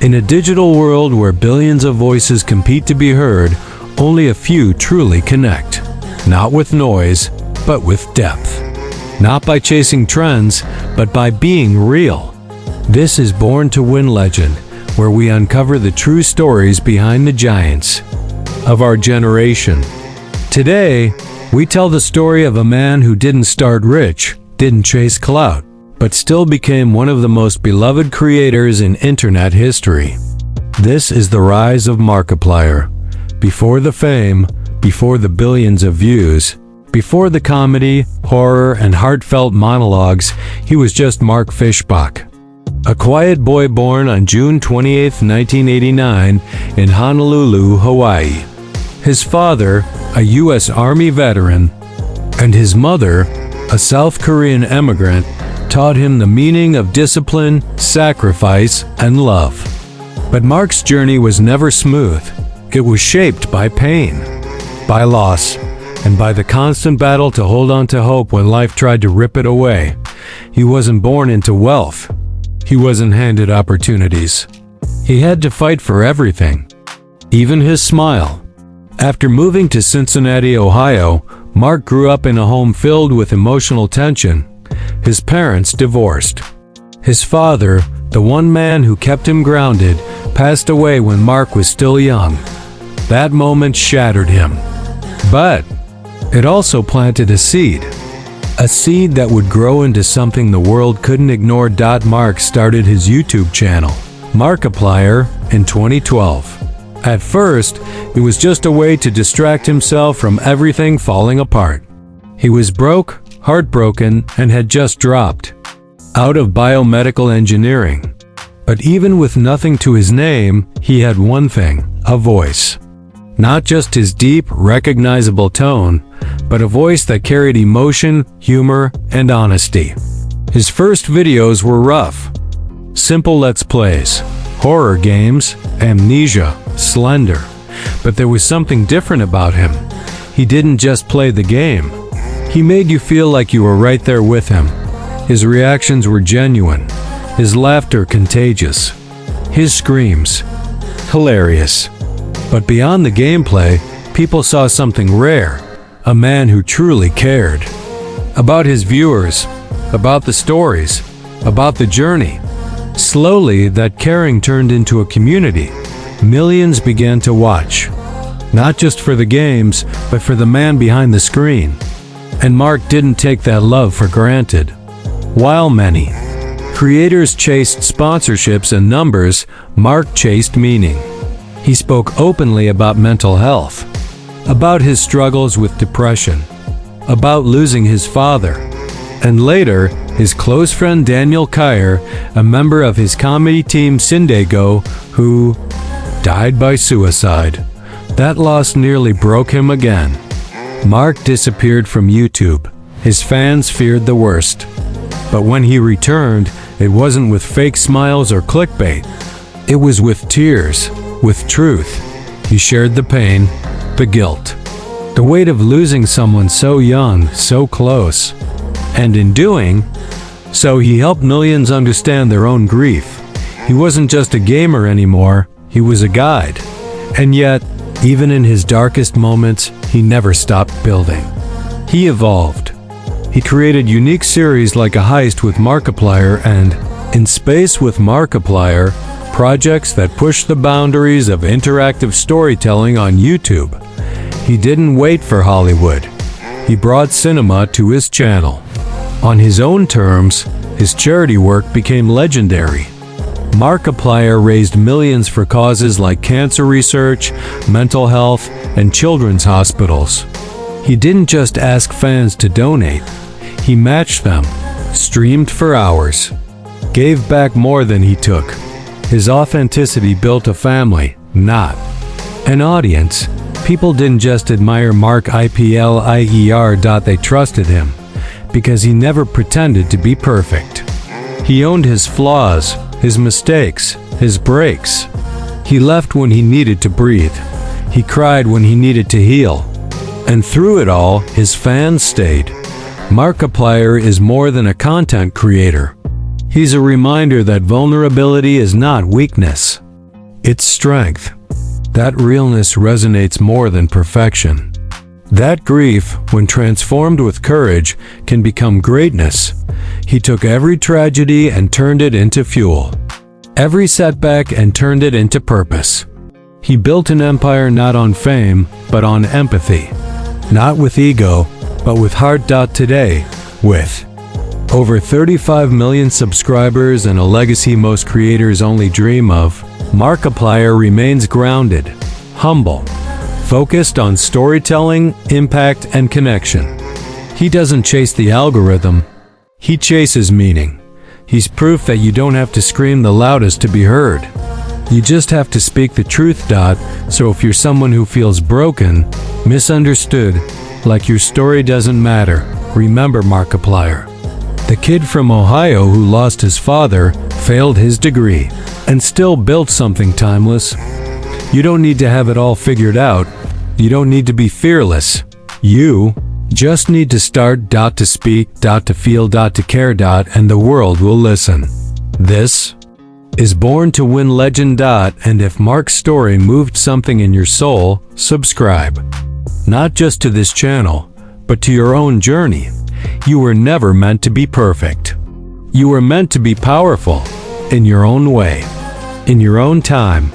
In a digital world where billions of voices compete to be heard, only a few truly connect. Not with noise, but with depth. Not by chasing trends, but by being real. This is Born to Win Legend, where we uncover the true stories behind the giants of our generation. Today, we tell the story of a man who didn't start rich, didn't chase clout, but still became one of the most beloved creators in internet history. This is the rise of Markiplier. Before the fame, before the billions of views, before the comedy, horror, and heartfelt monologues, he was just Mark Fishbach. A quiet boy born on June 28, 1989, in Honolulu, Hawaii. His father, a U.S. Army veteran, and his mother, a South Korean immigrant, taught him the meaning of discipline, sacrifice, and love. But Mark's journey was never smooth. It was shaped by pain, by loss, and by the constant battle to hold on to hope when life tried to rip it away. He wasn't born into wealth. He wasn't handed opportunities. He had to fight for everything, even his smile. After moving to Cincinnati, Ohio, Mark grew up in a home filled with emotional tension. His parents divorced. His father, the one man who kept him grounded, passed away when Mark was still young. That moment shattered him. But it also planted a seed that would grow into something the world couldn't ignore. Mark started his YouTube channel, Markiplier, in 2012. At first, it was just a way to distract himself from everything falling apart. He was broke, heartbroken, and had just dropped out of biomedical engineering. But even with nothing to his name, he had one thing: a voice. Not just his deep, recognizable tone, but a voice that carried emotion, humor, and honesty. His first videos were rough. Simple Let's Plays, horror games, Amnesia, Slender. But there was something different about him. He didn't just play the game. He made you feel like you were right there with him. His reactions were genuine. His laughter contagious. His screams hilarious. But beyond the gameplay, people saw something rare. A man who truly cared. About his viewers, about the stories, about the journey. Slowly, that caring turned into a community. Millions began to watch. Not just for the games, but for the man behind the screen. And Mark didn't take that love for granted. While many creators chased sponsorships and numbers, Mark chased meaning. He spoke openly about mental health, about his struggles with depression, about losing his father, and later, his close friend Daniel Kyer, a member of his comedy team Sindego, who died by suicide. That loss nearly broke him again. Mark disappeared from YouTube. His fans feared the worst. But when he returned, it wasn't with fake smiles or clickbait. It was with tears, with truth. He shared the pain, the guilt, the weight of losing someone so young, so close. And in doing so, he helped millions understand their own grief. He wasn't just a gamer anymore, he was a guide. And yet, even in his darkest moments, he never stopped building. He evolved. He created unique series like A Heist with Markiplier and In Space with Markiplier, projects that pushed the boundaries of interactive storytelling on YouTube. He didn't wait for Hollywood. He brought cinema to his channel. On his own terms, his charity work became legendary. Markiplier raised millions for causes like cancer research, mental health, and children's hospitals. He didn't just ask fans to donate. He matched them, streamed for hours, gave back more than he took. His authenticity built a family, not an audience. People didn't just admire Markiplier. They trusted him because he never pretended to be perfect. He owned his flaws, his mistakes, his breaks. He left when he needed to breathe. He cried when he needed to heal. And through it all, his fans stayed. Markiplier is more than a content creator. He's a reminder that vulnerability is not weakness. It's strength. That realness resonates more than perfection. That grief, when transformed with courage, can become greatness. He took every tragedy and turned it into fuel. Every setback and turned it into purpose. He built an empire not on fame, but on empathy. Not with ego, but with heart. Today, with over 35 million subscribers and a legacy most creators only dream of, Markiplier remains grounded, humble, focused on storytelling, impact, and connection. He doesn't chase the algorithm, he chases meaning. He's proof that you don't have to scream the loudest to be heard. You just have to speak the truth. So if you're someone who feels broken, misunderstood, like your story doesn't matter, remember Markiplier. The kid from Ohio who lost his father, failed his degree, and still built something timeless. You don't need to have it all figured out. You don't need to be fearless. You just need to start. To speak, to feel, to care, and the world will listen. This is Born to Win Legend. And if Mark's story moved something in your soul, subscribe. Not just to this channel, but to your own journey. You were never meant to be perfect. You were meant to be powerful, in your own way, in your own time.